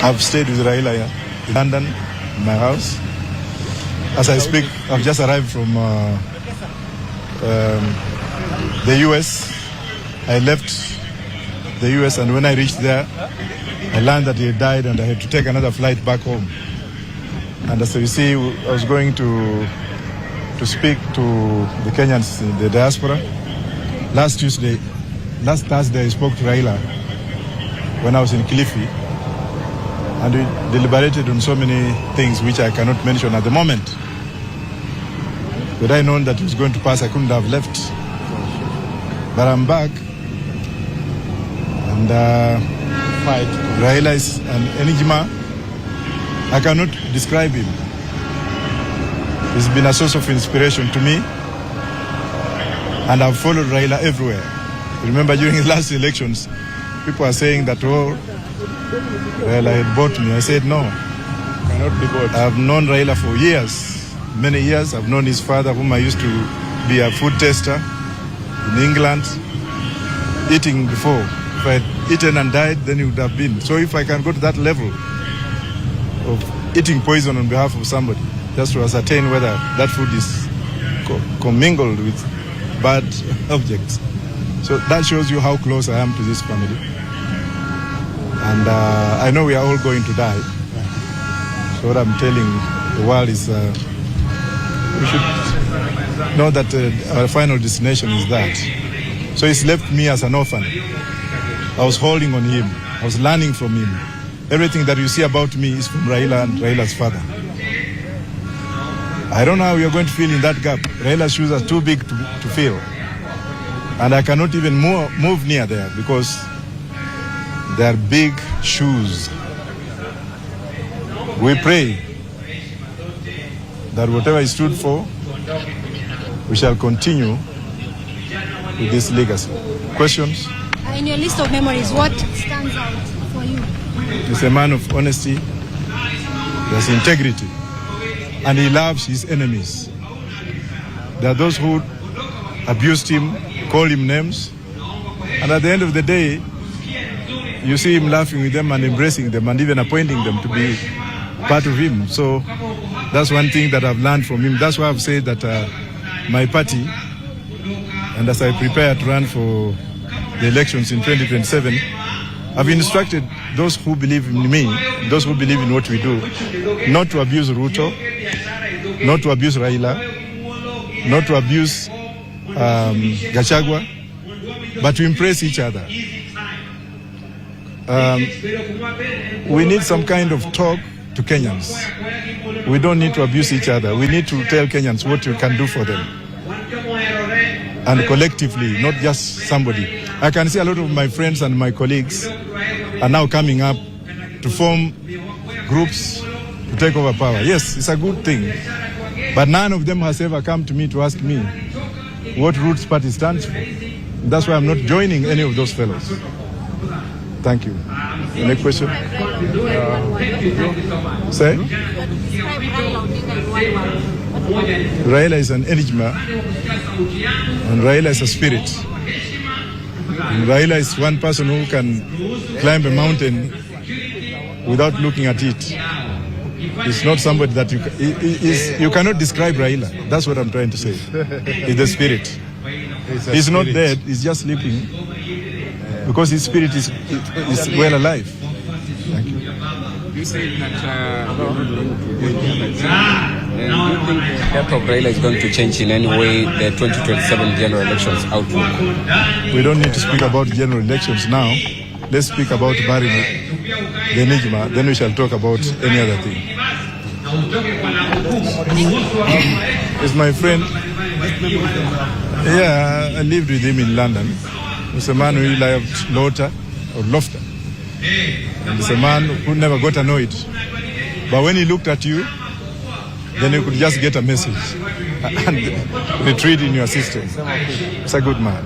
I've stayed with Raila in London, in my house. As I speak, I've just arrived from the US. I left the US, and when I reached there, I learned that he had died and I had to take another flight back home. And as you see, I was going to speak to the Kenyans in the diaspora. Last Thursday, I spoke to Raila when I was in Kilifi, and we deliberated on so many things which I cannot mention at the moment. Had I known that it was going to pass, I couldn't have left. But I'm back, and Raila is an enigma. I cannot describe him. He's been a source of inspiration to me, and I've followed Raila everywhere. Remember, during the last elections, people are saying that, oh, Raila had bought me. I said, no, cannot be bought. I've known Raila for years, many years. I've known his father, whom I used to be a food tester in England, eating before. If I had eaten and died, then it would have been. So if I can go to that level of eating poison on behalf of somebody, just to ascertain whether that food is commingled with bad objects. So that shows you how close I am to this family. And I know we are all going to die. So what I'm telling the world is we should know that our final destination is that. So he's left me as an orphan. I was holding on him. I was learning from him. Everything that you see about me is from Raila and Raila's father. I don't know how you're going to feel in that gap. Raila's shoes are too big to fill. And I cannot even move near there because they are big shoes. We pray that whatever he stood for, we shall continue with this legacy. Questions? In your list of memories, what stands out for you? He's a man of honesty, he has integrity, and he loves his enemies. There are those who abused him, called him names, and at the end of the day, you see him laughing with them and embracing them and even appointing them to be part of him. So that's one thing that I've learned from him. That's why I've said that my party, and as I prepare to run for the elections in 2027, I've instructed those who believe in me, those who believe in what we do, not to abuse Ruto, not to abuse Raila, not to abuse Wajackoyah, but to embrace each other. We need some kind of talk to Kenyans. We don't need to abuse each other. We need to tell Kenyans what we can do for them. And collectively, not just somebody. I can see a lot of my friends and my colleagues are now coming up to form groups to take over power. Yes, it's a good thing. But none of them has ever come to me to ask me what Roots Party stands for. That's why I'm not joining any of those fellows. Thank you. The next question? Say? Raila is an enigma, and Raila is a spirit. And Raila is one person who can climb a mountain without looking at it. It's not somebody that you cannot describe Raila. That's what I'm trying to say. It's the spirit. He's not dead, he's just sleeping because his spirit is well alive. Thank you. You say that do you think the death of Raila is going to change in any way the 2027 general elections outlook? We don't need to speak about general elections now. Let's speak about burying the enigma, then we shall talk about any other thing. He's my friend. Yeah, I lived with him in London. He's a man who loved laughter. And he's a man who never got annoyed. But when he looked at you, then you could just get a message and retreat in your system. He's a good man.